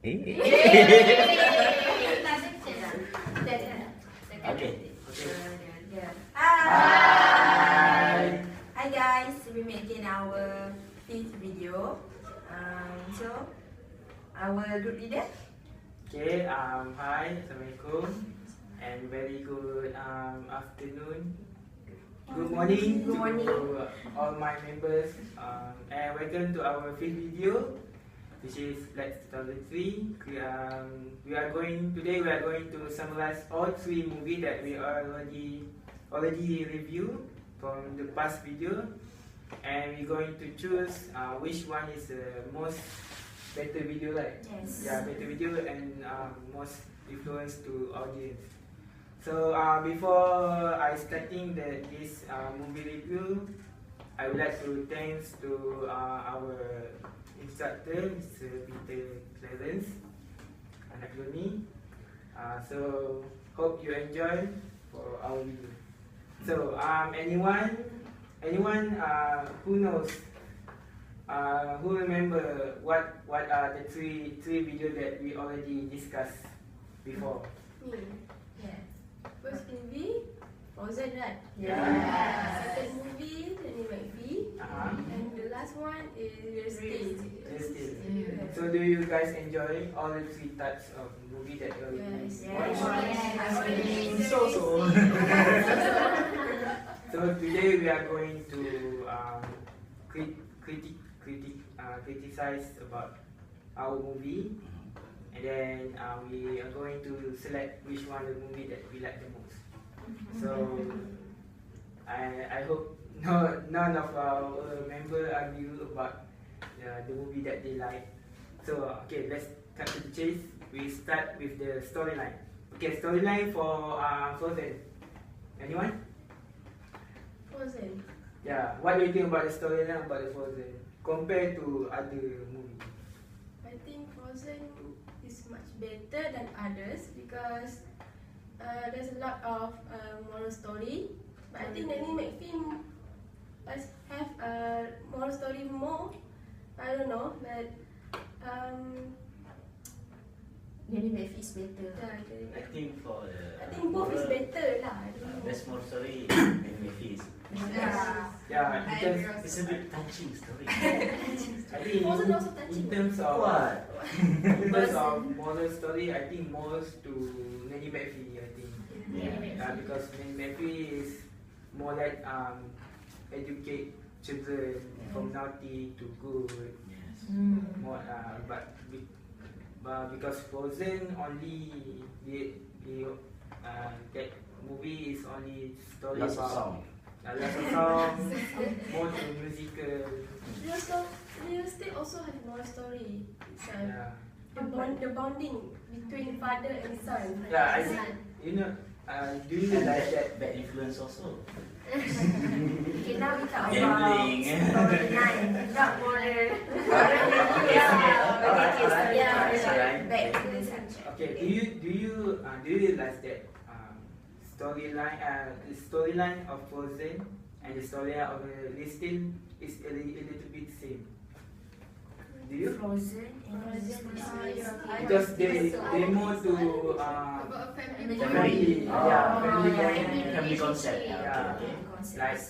Okay. Hi. Hi guys, we making our 5th video. So our group leader. Okay. Hi. Assalamualaikum. And very good afternoon. Good morning. Good morning to all my members. And welcome to our 5th video, which is Let's 2003. We are going to summarize all 3 movies that we already reviewed from the past video, and we're going to choose which one is the most better video, right? Yes. Yeah, better video and most influence to audience. So before I starting this movie review, I would like to thanks to our instructor, Mr. Peter Clarence, and Aqlima. So hope you enjoy for our video. So anyone who knows, who remember what are the three videos that we already discussed before? Me. Yeah. First movie, Frozen, right? Yeah. Second movie, Haniem. And the last one is Rashidy. So do you guys enjoy all the 3 types of movie that you already watched? So. So today we are going to criticize about our movie, and then we are going to select which one the movie that we like the most. So I hope none of our members argue about the movie that they like. So okay, let's cut to the chase. We start with the storyline. Okay, storyline for Frozen. Anyone? Frozen. Yeah, what do you think about the storyline about the Frozen compared to other movies? I think Frozen is much better than others because there's a lot of moral story. But I think Haniem film must have a moral story more. I don't know, but Haniem is better. yeah, I think for the I think both is better lah. I don't know. best more story and Mephi's. Yeah, It's a bit touching story. I think Frozen also touching. in terms of What? in terms of moral story, I think most to Nanny McPhee. I think because Nanny McPhee is more like educate children from naughty to good. Yes. More but because Frozen only that movie is only story Lots of about song. lots of songs, more to musical. Real estate also have more story. It's Yeah. the bonding between father and son. Yeah, I think do you realize that? Bad influence also. Okay, now we talk about Gambling. storyline, not moral. Back to the subject. Okay, do you realize that the storyline of Frozen and the storyline of Listing is a little bit same? Do you? Frozen and Because they more to About family. family, Family concept. Yeah. Okay. Like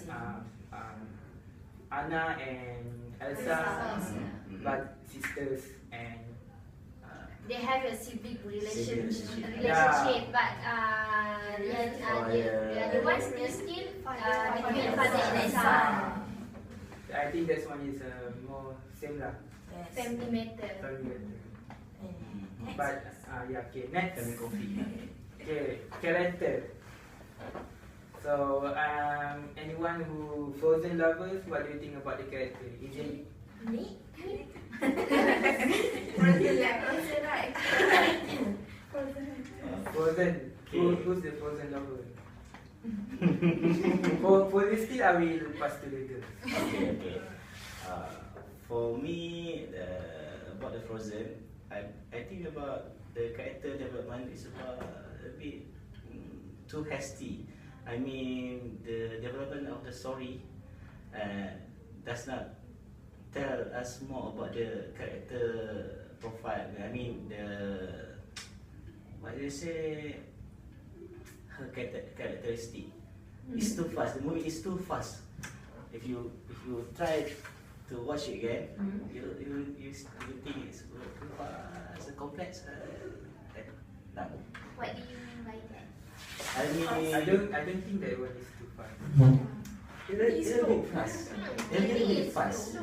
Anna and Elsa, but sisters and They have a civic relationship, Yeah. but the other one still between father and son. I think that one is more same lah. Yes. Family matter. Family. Next. But yeah, okay, next. Family conflict. Okay, character. So anyone who Frozen lovers, what do you think about the character? Is it Me? Frozen like Frozen, right? Frozen? Who's the Frozen lover? for this still I will pass to the girl. Okay. For me, about the Frozen, I think about the character development is about a bit too hasty. I mean, the development of the story does not tell us more about the character profile. I mean what do you say? Her characteristic. It's too fast. The movie is too fast. If you try to watch it again, you think it's too fast, complex. No. What do you mean by that? I mean, I don't think that one is too fast. It's a bit fast. A little bit fast.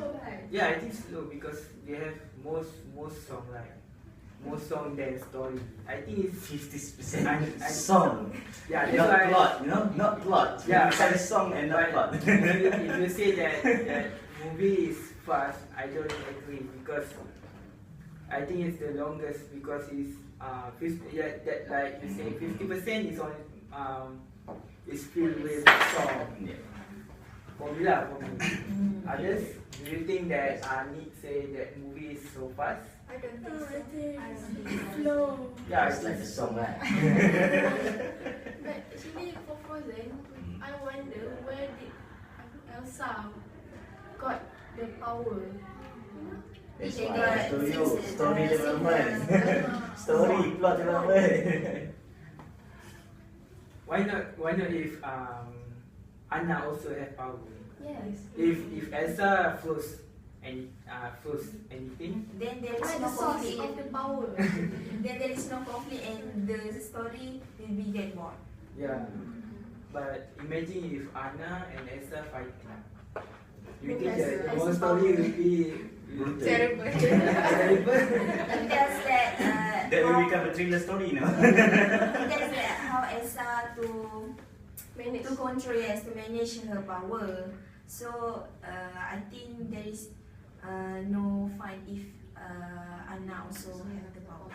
Yeah, I think slow because they have most song, right? More song than story. I think it's 50% song. Yeah, that's Not why. plot, not plot. Yeah, It's a song and not plot. if you say that movie is fast, I don't agree because I think it's the longest because it's 50. Yeah, that like you say 50% is on is filled with song. Yeah. For me lah, for me. Others, do you think that Nick say that movie is so fast? I don't No, I think think so. it's slow. Yeah, It's like a song, right? But actually for Frozen, I wonder where did Elsa got the power? That's They why got I told you, six- story six- development. Story, plot development. Why not if Anna also have power? Yes. If Elsa flows anything, Then there Why is the no source conflict. of the power? Then there is no conflict and the story will be get more. yeah. But imagine if Anna and Elsa fighting. You think Yes, the yes. whole story will be Brutal. terrible? It tells that That will how- become a thriller story now. it tells that how Elsa to Manage. control, yes, to manage her power. So I think there is no fun if Anna also have the power.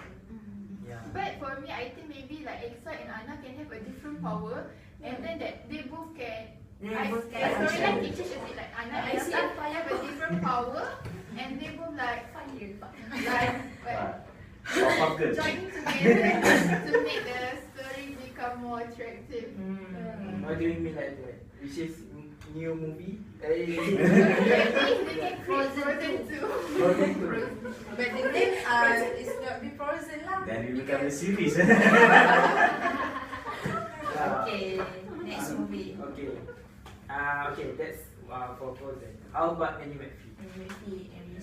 Yeah. But for me, I think maybe like Elsa and Anna can have a different power, and then that they both can. They I both the can storyline action. teaches a bit like Anna I and see. Elsa have a different power, and they both like Powerpuff Girls. joining together to make the story become more attractive. What do you mean like that? Which is new movie? Maybe they can create Frozen too. Frozen two. But the name is not be Frozen lah. Then it become a series. Yeah. Okay, next movie. Okay. Okay, that's for Frozen. How about Annie McPhee? Maybe Annie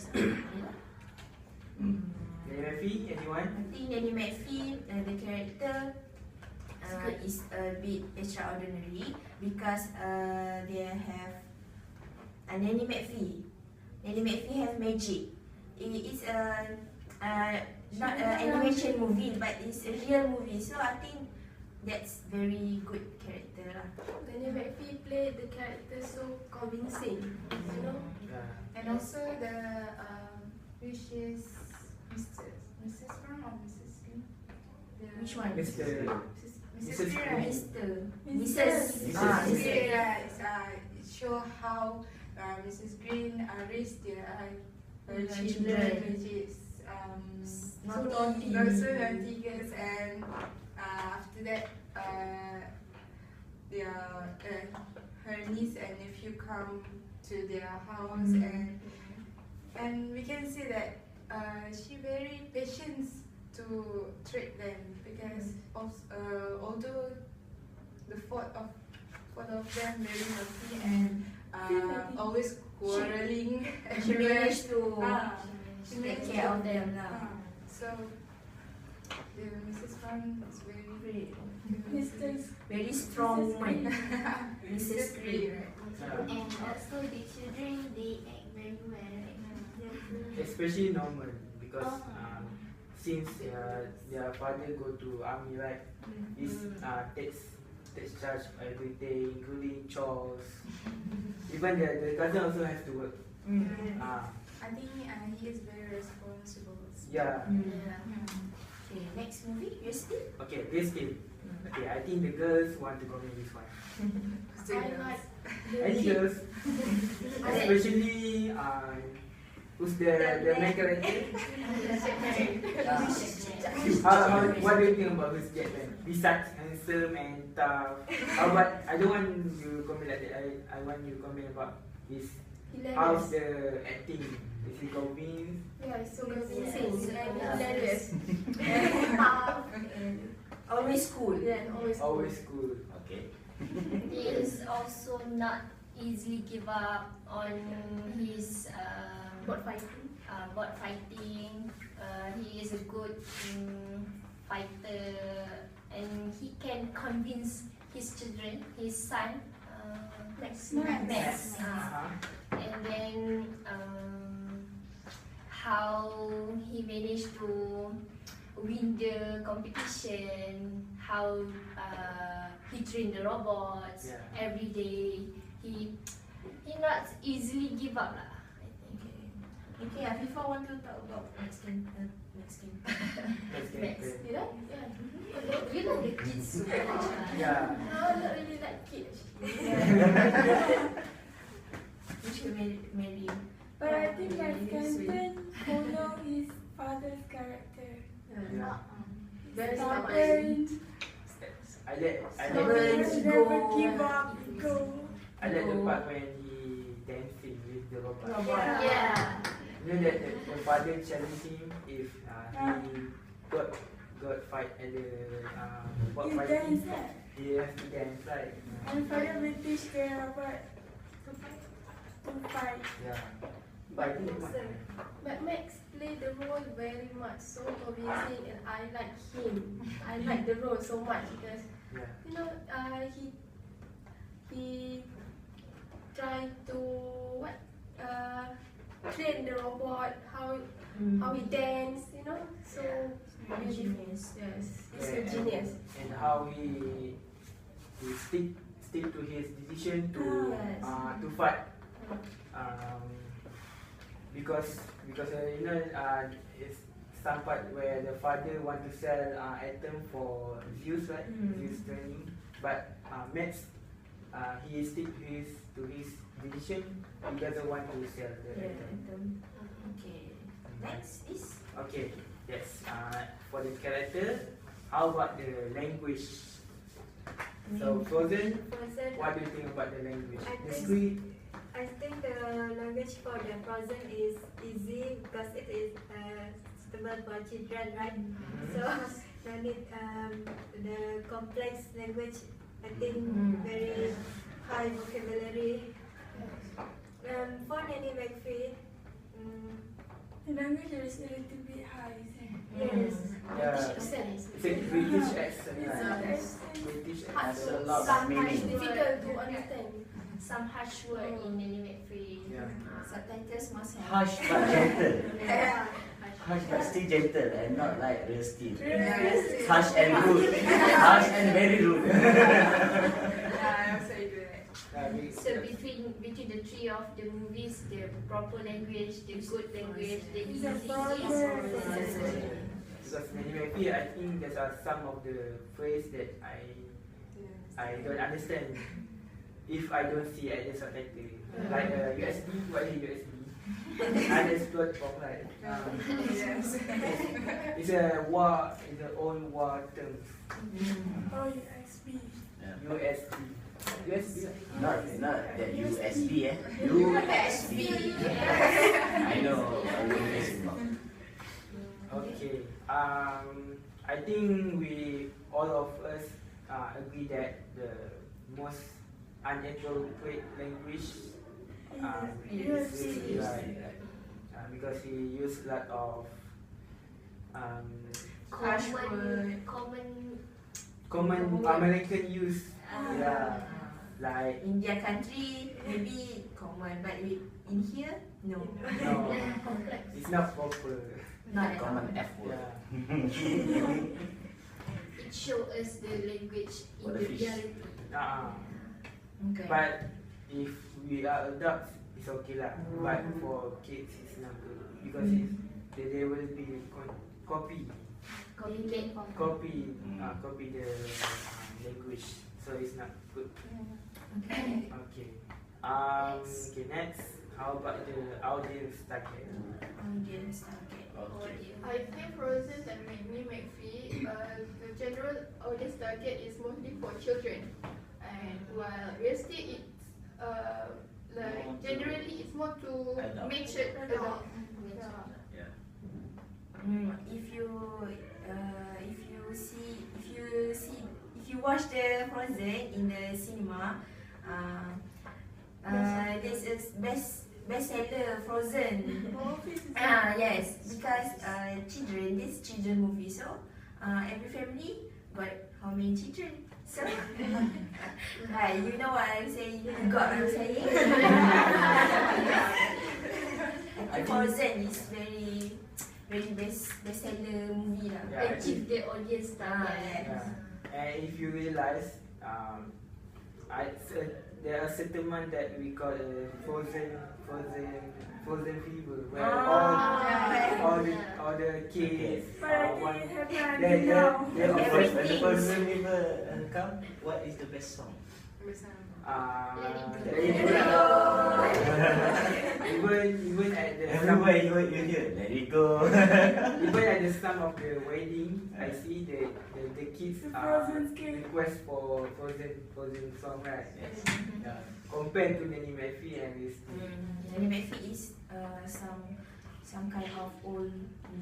McPhee, anyone? I think Nanny McPhee, the character is a bit extraordinary because they have Nanny McPhee. Nanny McPhee have magic. It's not an animation movie, but it's a real movie. So I think that's very good character lah. Daniel McPhee played the character so convincing, you know. Yeah. And also the which is Mrs. Brown or Mrs. Green? Which one? Mr. Mrs. Green, right? Mrs. Mrs. Green, right? It show how Mrs. Green raised their children, which is so Naughty. so naughty girls, and after that, her niece and nephew come to their house, and we can see that she very patient to treat them because although the four of them very naughty and always quarreling, She managed to she take managed care to- of them lah. So the Mrs. Fan is very Very strong woman. Mrs. Green. right? Yeah. And also the children, they act very well. Especially Norman because since their father go to army, right? He's takes charge of everything, including chores. Even the cousin also has to work. I think he is very responsible. Yeah. Okay, next movie, you still? Okay, this game. Okay, I think the girls want to comment this one. I like Any girls, especially who's the main character? What do you think about who's Jackman? Besides handsome and tough, how about I don't want you comment like that. I want you comment about his how's hilarious. the acting? Is he convinced? Yeah, it's so convincing Yes. and Yeah. hilarious. And tough and always cool. Yeah, and always cool. Always cool. Okay. He is also not easily give up on his Bot fighting. bot fighting. He is a good fighter, and he can convince his children, his son, Max. Max. Uh-huh. And then how he managed to win the competition, how he train the robots every day. He not easily give up lah, I think. Okay, Afifah want to talk about next game. That's Max. good. You know? Yeah. You know the kids so much lah. Yeah. No, not really like kids. You should marry him. But I think I Really can sweet. follow his father's character. Yeah. Very Stubborn, I like Stubborn. never give up, go. I like the part when he dancing with the robot. Robot. Yeah. You know that the father challenged him if he got fight at the robot You fighting. dance, eh? He has to dance, right? And father will teach the robot to fight. Yeah. But I think it's But Max played the role very much, so convincing, and I like him. I like the role so much because yeah. you know, he tried to train the robot how he dance, you know, so beautiful. Genius. Yes, he's Yeah, a genius. And how he stick to his decision to Yes. to fight. Because you know it's some part where the father want to sell item for Zeus, right? Zeus training, but Max he stick to his decision. He doesn't want to sell the item. Okay. Next is Okay, yes. For the character, how about the language? So Frozen, Frozen, what do you think about the language? I The think- script, I think the language for the Frozen is easy because it is suitable for children, right? So no need the complex language. I think very high vocabulary. For Nanny McPhee, The language is a little bit high, isn't it? yes, yeah, Sense. it's a British accent, It's right? Yes. British hard Has accent. a lot of some meaning. difficult to understand. Some harsh word in Nanny McPhee. Yeah. subtitles must have. Harsh but gentle. Yeah. Harsh but still gentle and not like rusty. Yes. Harsh and rude. Harsh and very rude. I also agree. So between the three of the movies, the proper language, the good language, the It's easy a Frozen. is Because maybe I think there are some of the phrase that I don't understand if I don't see at the subtitle. Like USB, what is USB? Unexplored poplar. Yes. It's a war, it's a own war term. Oh, USB. USB. USB. Not that USB USB. I know what you're about. Okay. I think we all of us agree that the most inappropriate language is really right. Because he used a lot of common American use. Yeah, like India country maybe common, but in here no. no, it's not proper. Not at all. Common F word. Yeah. It shows us the language in For the the fish. reality. Okay. But if we are adults, it's okay lah. But for kids, it's not good because they will be copy the language, so it's not good. Okay. Okay. Okay. Next, how about the audience target? Audience target. Okay. I think Frozen and Nanny McPhee, the general audience target is mostly for children, and while Rashidy it's Like generally, it's more to Adult. mature adult. Yeah. If you watch the Frozen in the cinema, this is bestseller Frozen. Yes, because children movie, so every family got how many children? So, you know what I'm saying? You got what I'm saying? I think Frozen is very bestseller movie lah. Yeah, I Achieve the audience target. Yes. And if you realize, there are certain months that we call Frozen fever, where all the kids want. When the Frozen River come, what is the best song? Let it go. Even at the Everywhere you hear, let it go. even at the start of the wedding, I see the kids request for Frozen song, right? Yes. Yeah. Compared to Nanny Murphy and Rashidy. Nanny Murphy is some kind of old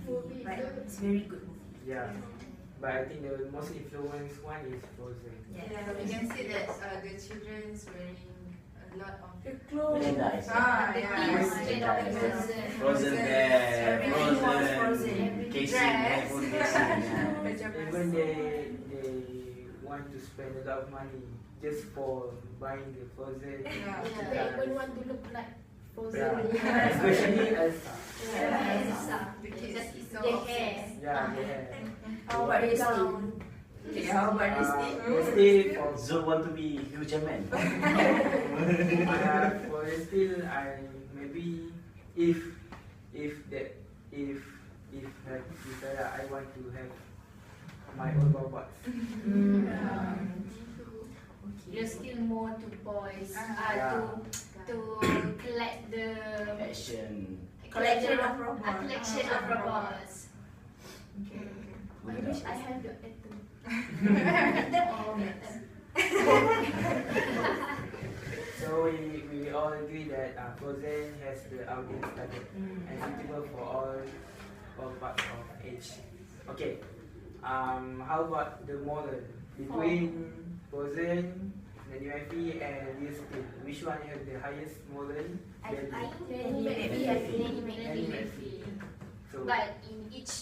movie, but it's very good movie. Yeah. But I think the most influenced one is Frozen. Yeah, we can see that the children is wearing a lot of Merchandise. Frozen Everything bag, was Frozen Frozen. casing, iPhone casing. Even they want to spend a lot of money just for buying the Frozen. They even want to look like Frozen. Yeah. Especially Elsa. the kids is so The hair. Yeah, yeah. How about Rashidy? Okay, how about Rashidy? Still for Zul want to be huge man. for still I maybe if I want to have my own robots. You're still more to boys. To collect the Action. Collection of robots. a collection of robots. I wish I have the item. So we all agree that Frozen has the audience target and suitable for all parts of age. Okay. How about the model between Frozen, Nanny Murphy and Rashidy? Which one has the highest model? I think Nanny Murphy. So But in each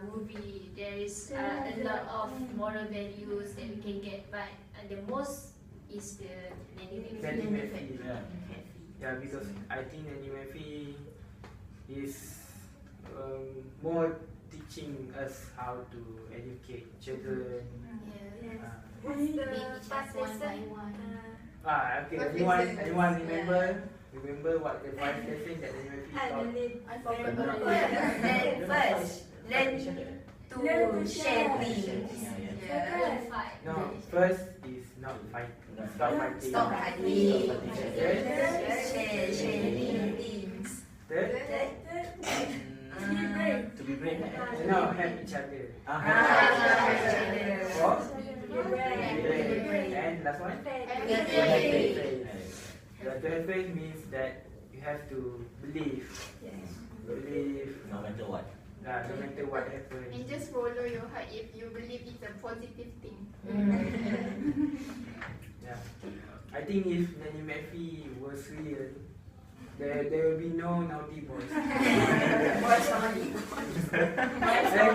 movie, there is a lot of moral values that we can get. But the most is the Nanny Nanny Murphy. Murphy. Yeah, because I think Nanny Murphy is more teaching us how to educate children. What's the Maybe past just one by lesson? one. Okay, anyone remember what the five lesson that Nanny Murphy taught? I forgot Learn already. first. Learn to share things. No, first is not fight. Stop fighting. Stop fighting. Third, Sharing things. third, To be brave. no, help each other. Share. Fourth, Brave. and last one. Faith. The faith means that you have to believe. Believe No matter what. no matter what happens. And just follow your heart if you believe it's a positive thing. Yeah. I think if Nanny Murphy was real, there will be no naughty boys. And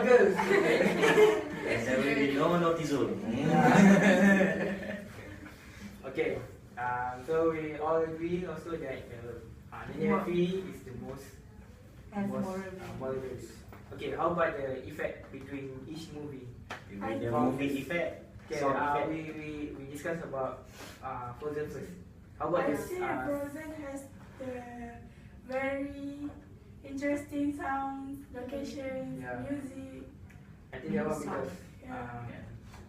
girls. There will be no naughty zone. Okay. So we all agree also that Nanny Murphy is the most moral values. Okay, how about the effect between each movie? The movie effect. Okay, Sound effect. we discuss about Frozen first. How about I this? see Frozen has the very interesting sounds, locations, Yeah. music. I think that one because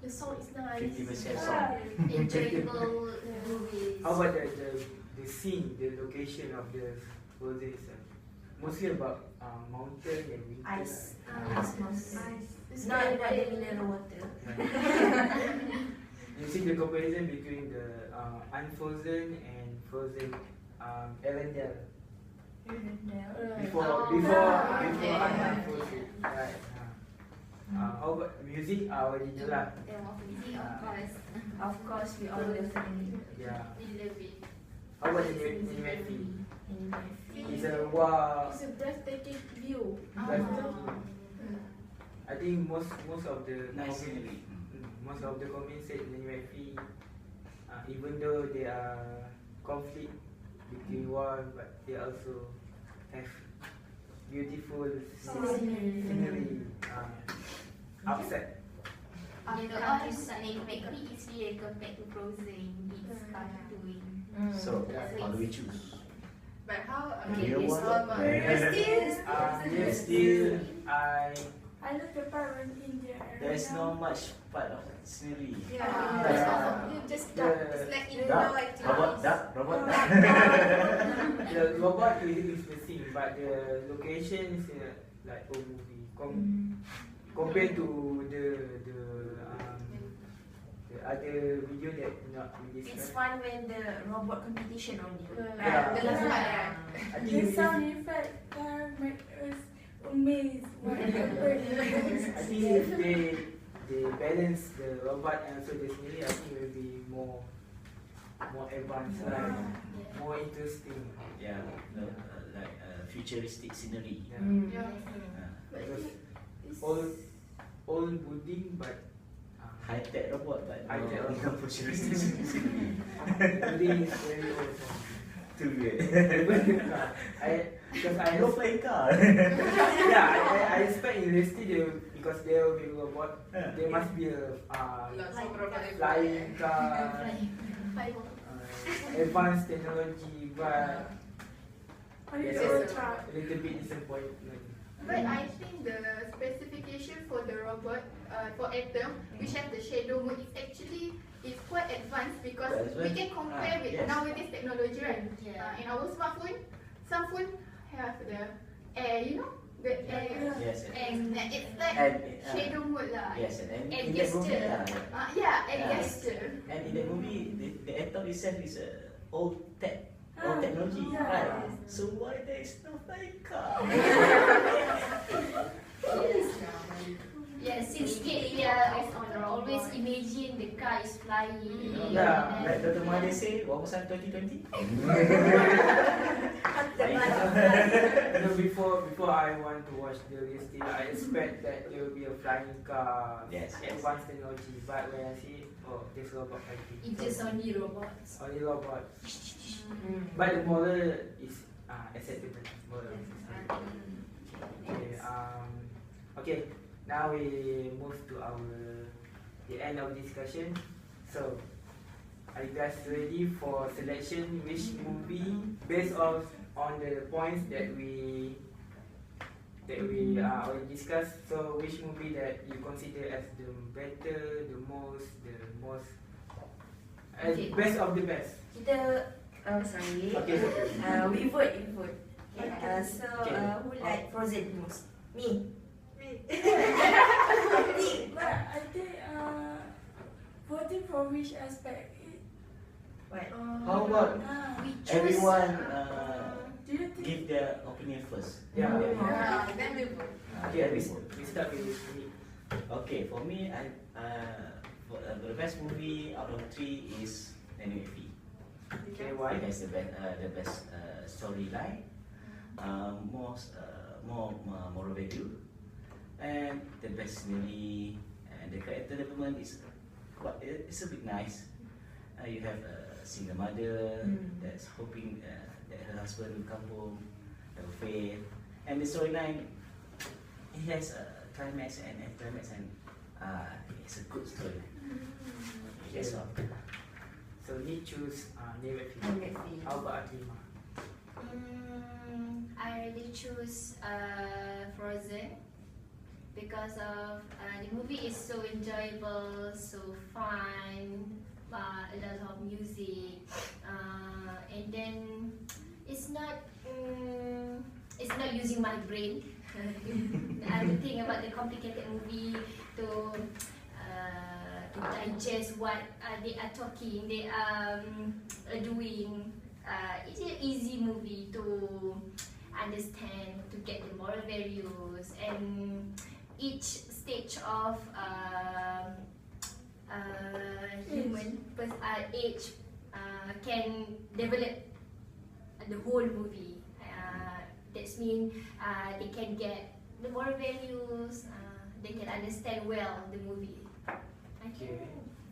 The song is nice. 50% song. Enjoyable movies. how about the scene, the location of the Frozen itself? Mostly about mountain and winter. Ice. It's Not very the mineral water. You see the comparison between the unfrozen and frozen Erendel. Erendel. Before Anna Frozen. Right. How about music? Original lah. Music, of course. Of course, we all love it. Yeah. We love it. How about Anime? It's a It's a breathtaking view. I think most of the Nice comments, scenery. most of the comments said Anime, even though there are conflict between one, but they also have beautiful scenery. Upset. The countryside make me easier compared to Frozen. It's cartoon. So, how do we choose? But how? You It's want- all Still, I love the part when in the There's no much part of scenery. You just duck. It's like indoor activities. Robot. the robot is the same, but the location is like a movie. Compared to the other video that not we It's discussed. fun when the robot competition only. Yeah. The last part, right? I The think sound effect make us amazed. What happened? I think if they balance the robot and also the scenery, I think it will be more advanced, like more interesting. Yeah, like futuristic scenery. Yeah. But I Because think old building, but High-tech robot, but High-tech robot. no futuristic scenery. building is very old. Too weird. Because I No flying car. I expect in university because there will be a robot, there must be a Lots of robot flying car, advanced technology, but How do you yes, go a track? little bit disappointment. But I think the specification for the robot, for Atom, which has the shadow mode, is quite advanced because we can compare with nowadays technology, right? In our smartphone, some phone have the air, the air. Yes. And it's like shadow mode lah. Yes, and And in that movie, gesture. And gesture. and in that movie, the atom itself is old technology, right? So why there is no flying car? Yes, since kid we are always imagine the car is flying. Yeah, Like Dr. Mohammad say, what was that 2020? Before I want to watch the listing, I expect that there will be a flying car, Yes. advanced technology. But when I see, there's robot fighting. It's just only robots. Only robot. But the model is acceptable. Model is acceptable. Okay. Okay. Now we move to the end of discussion. So, are you guys ready for selection? Which movie, based on the points that we already discussed? So, which movie that you consider as the better, the most, Okay. best of the best? Sorry. Okay. We vote. Okay. So Okay. who like Frozen most? Me. But I think voting for which aspect? What? How about We choose. everyone Do you think? give their opinion first? Yeah. Then we vote. Okay, we start with me. Okay, for me, for the best movie out of 3 is Haniem. Okay, why? It has the best storyline, more moral value, and the best scenery, and the character development is it's a bit nice. You have a single mother that's hoping that her husband will come home, have faith, and the storyline, it has a climax and anticlimax, and it's a good story. That's all. So he choose Haniem. How about Aqlima? I really choose Frozen because of the movie is so enjoyable, so fun, a lot of music, and then it's not using my brain. I would think about the complicated movie to digest what they are talking, they are doing. it's an easy movie to understand, to get the moral values, and each stage of human age can develop the whole movie. That means they can get the moral values, they can understand well the movie. I think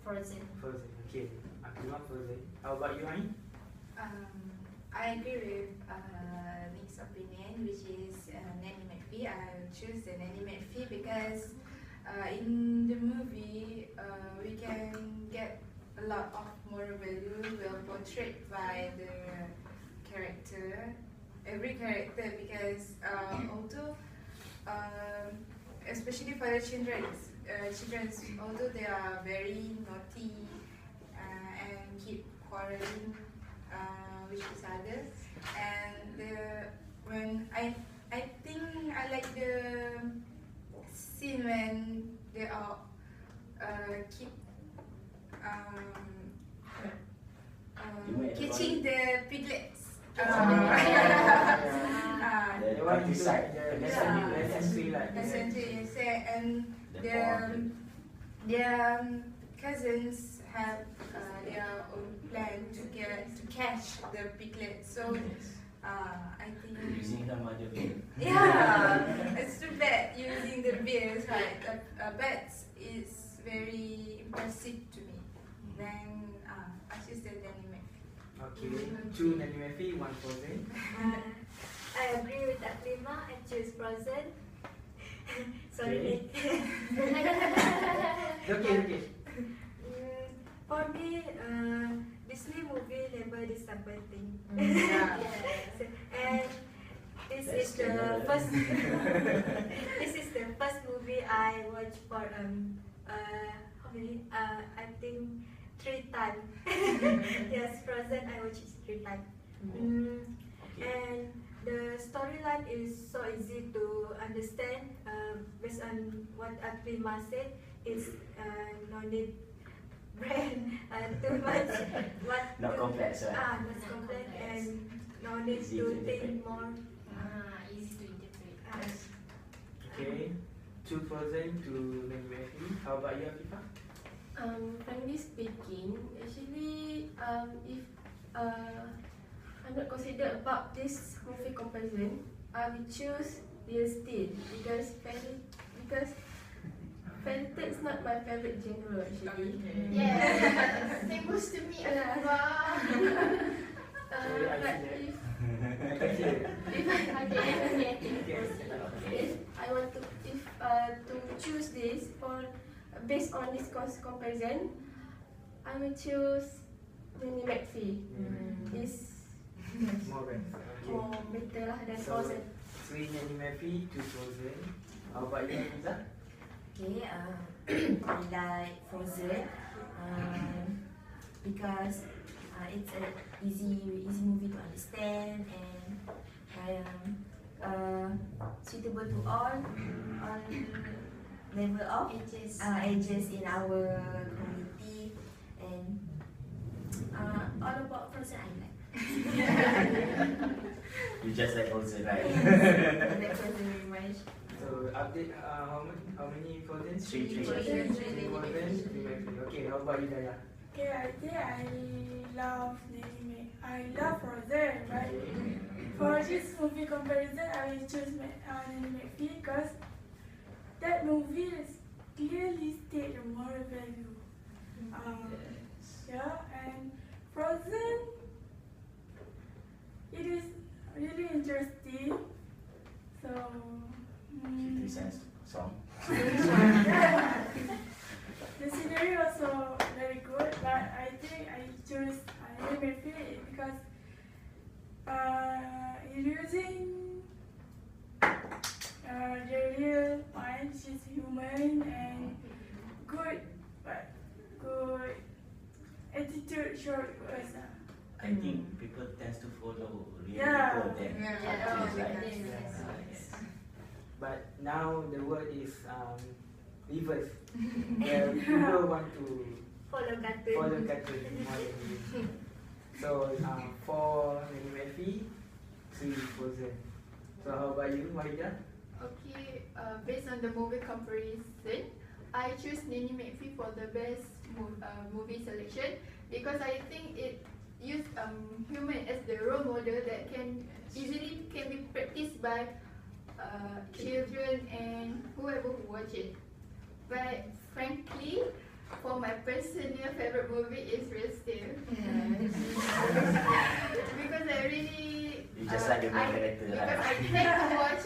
Frozen. Frozen, okay. Aqlima, Frozen. How about you, Ain? I agree with Nick's opinion, which is Nanny McPhee. I will choose the Nanny McPhee because in the movie we can get a lot of moral value well portrayed by the character, every character, because although especially for the children, although they are very naughty and keep quarreling with each other, and when I think I like the scene when they are keep catching the piglets. The countryside, lesson tree, and their cousins have their own plan to catch the piglet. So I think Using her mother beer. yeah, it's too bad using the beers, right? But it's very impressive to me. Then I choose the anime. Okay, 2 Nanny McPhee, 1 Frozen. I agree with Aqlima. I choose Frozen. Sorry. Okay. For me, Disney movie never disappointing. Yeah. And this is the first. This is the first movie I watched for how many? I think 3 times. Yes, Frozen I watched it 3 times. And the storyline is so easy to understand. Based on what Aqlima said, it's no need brain too much. Not complex, right? Not complex and no need Easy to to think more. Easy to interpret. Okay, 2 Frozen to Nanny McPhee. How about you, Afifah? Frankly speaking, actually, if I'm not considered about this movie comparison, I will choose Real Steel because fairy tale is not my favorite genre actually. Yeah, same goes to me. If I want to choose this for based on this comparison, I will choose Nanny McPhee. It's More better. more better lah than So, Frozen. 3 Nanny McPhee, 2 Frozen. How about you, Hafizah? Okay, I like Frozen because it's an easy movie to understand and suitable to all level of ages in our community, and all about Frozen I like. You just like Frozen, right? I like Frozen very much. So, update how many Frozen? 3. Frozen, 3 McPhee. Okay, how about you, Hidayah? Okay, I think I love anime. I love Frozen, but for this movie comparison, I will choose Nanny McPhee because that movie is clearly state the moral value. Yeah, and Frozen, it is really interesting. So. 50 cents song. The scenery also very good, but I think I choose Nanny McPhee because using the real mind, she's human and good, but good attitude showed us. I think people tend to follow real Yeah. people than cartoons, right? But now the world is reverse. Where people want to Follow cartoon. follow cartoon more than real. So 4 Nanny McPhee, 3 Frozen. So how about you, Waheeda? Okay, based on the movie comparison, I choose Nanny McPhee for the best movie selection because I think it used human as the role model that can easily be practiced by children and whoever who watch it. But frankly, for my personal favorite movie is Rashidy. Because I really You just like the main character, because right? I tend to watch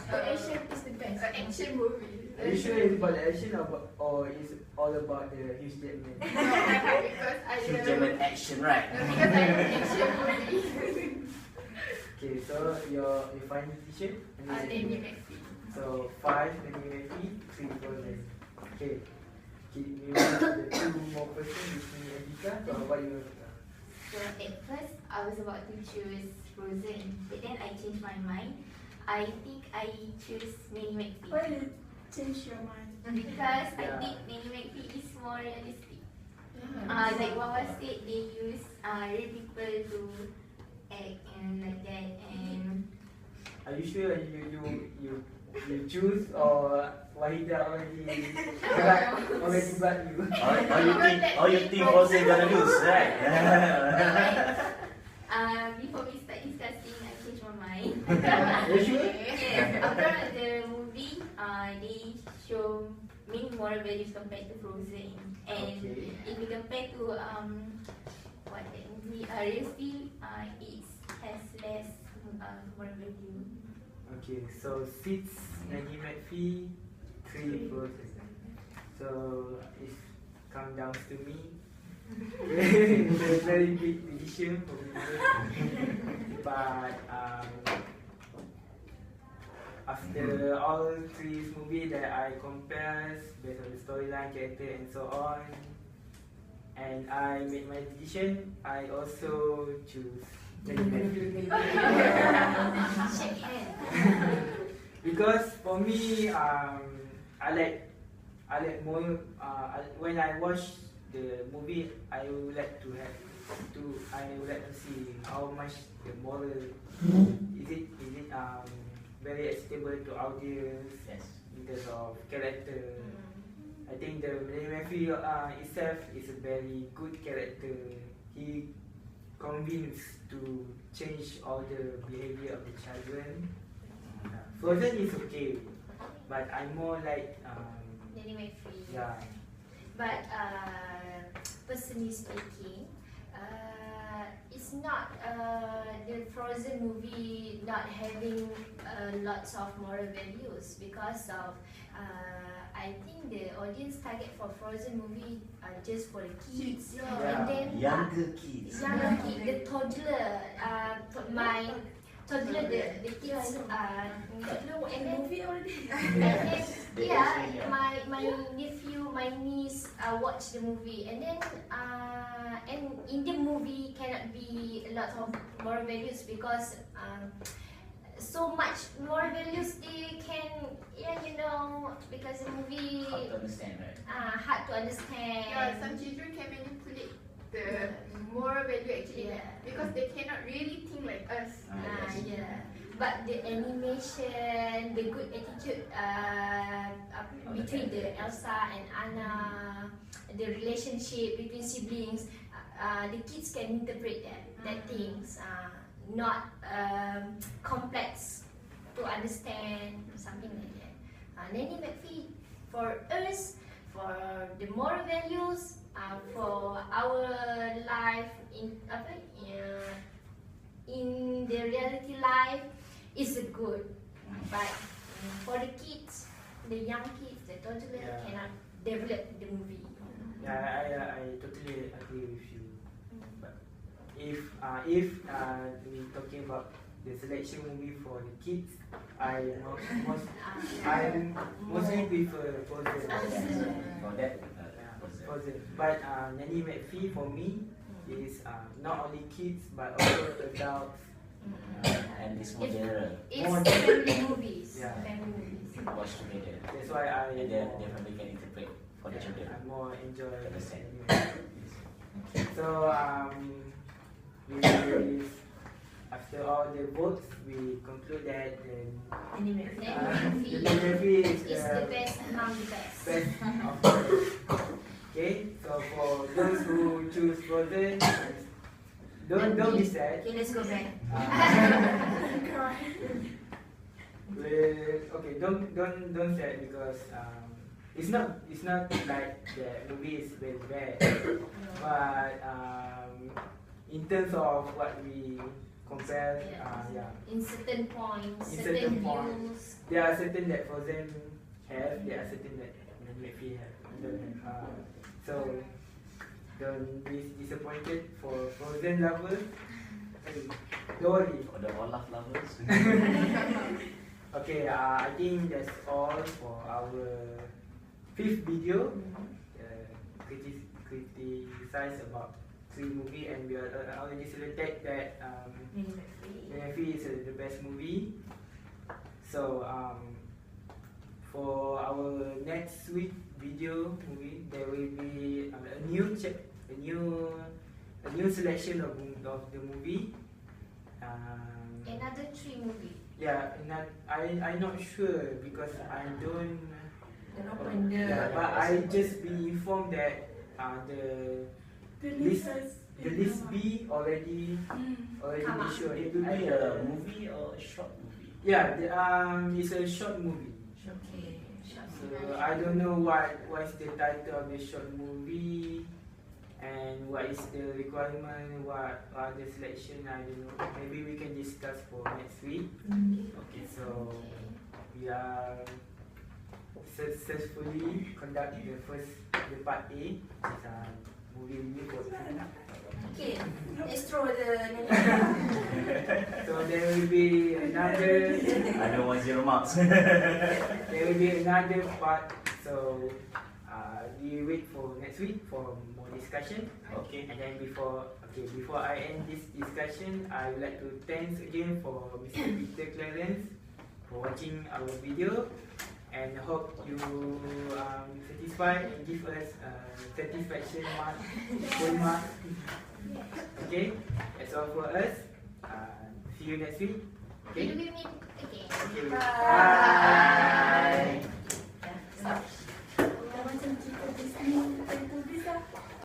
The action is the best. action movie. Are you sure it's about the action or is all about the huge Jackman? No, because I Hugh love Jackman action, right? because I love action movie. Okay, so your final decision? Nanny McPhee. So 5 Nanny McPhee, 3 Frozen. Okay. We want the 2 more person, Binti and Prisca. So how about you? So at first I was about to choose Frozen, but then I changed my mind. I think I choose Nanny McPhee. Why did you change your mind? Because I Yeah. think Nanny McPhee is more realistic. Like Wawa said, they use real people to act and like that. And Are you sure you choose or Waheeda already but you? Or you think Frozen gonna lose, right? before we start discussing, I changed my mind. You sure? Yes, after the movie, they show many moral values compared to Frozen. And Okay. if we compare to what that movie, Rashidy, it has less moral value. Okay, so 6 Nanny McPhee, 3 Frozen. So it's come down to me. It's a very big decision for me. But after all 3 movies that I compare based on the storyline, character and so on, and I made my decision, I also choose Nanny McPhee. Shake hand. Because for me, I like more. When I watch the movie, I would like to see how much the moral is it very acceptable to audience Yes. in terms of character. I think the Nanny McPhee itself is a very good character. He convinced to change all the behavior of the children. Frozen is okay, but I'm more like Nanny McPhee. yeah. But personally speaking, it's not the Frozen movie not having lots of moral values because of I think the audience target for Frozen movie are just for the kids. Yeah. And then Younger kids. younger kid, the toddler, my toddler, the kids, toddler, and then Movie already. and then yeah, Yeah. my nephew, my niece watch the movie, and then and in the movie cannot be a lot of moral values because so much moral values they can because the movie Hard to understand, right? hard to understand. Yeah, some children can manipulate the moral value actually because they cannot really think like us. Yes. Yeah. But the animation, the good attitude between the Elsa and Anna, the relationship between siblings, the kids can interpret that things, not complex to understand, something like that. Nanny McPhee, for us, for the moral values, for our life in the reality life, is good. But for the kids, the young kids, the toddler cannot develop the movie. Yeah, I totally agree with you. But if we talking about the selection movie for the kids, I mostly prefer Frozen. For that, Frozen. But Nanny McPhee for me is not only kids but also adults. and it's more general. It's More family movies. Yeah. Family movies. Watch together. That's why And their family can interpret for the children. I more enjoy Understand. Nanny McPhee. So after all the votes, we conclude that the Anime movie is the best among the best. best of the best. Okay, so for those who choose Frozen, don't be sad. Okay, let's go back. Okay, don't sad because it's not like the movie is very bad, but in terms of what we compare, in certain points, in certain points, views. there are certain that Frozen have, there are certain that Maybe don't have. So don't be disappointed for Frozen lovers. Don't worry. For the Olaf lovers. Okay, I think that's all for our 5th video. Criticize about 3 movies, and we are already selected that Maybe is the best movie. So for our next week video movie, there will be a new selection of the movie. Another 3 movie. Yeah, I'm not sure because I don't open the. but I just be informed that the list B already be shown. It will be a movie or a short movie? Yeah, it's a short movie. Okay. So I don't know what's the title of the short movie and what is the requirement, what are the selection, I don't know. Maybe we can discuss for next week. Okay, so we are successfully conduct the part A, which is movie review for Okay, let's throw the So there will be another. I don't want 0 marks. There will be another part. So we wait for next week for more discussion. Okay. And then before I end this discussion, I would like to thanks again for Mr. Peter Clarence for watching our video, and hope you satisfied and give us satisfaction mark, full mark. Okay, that's all for us. See you next week. Okay. Will we meet again? Okay. Bye.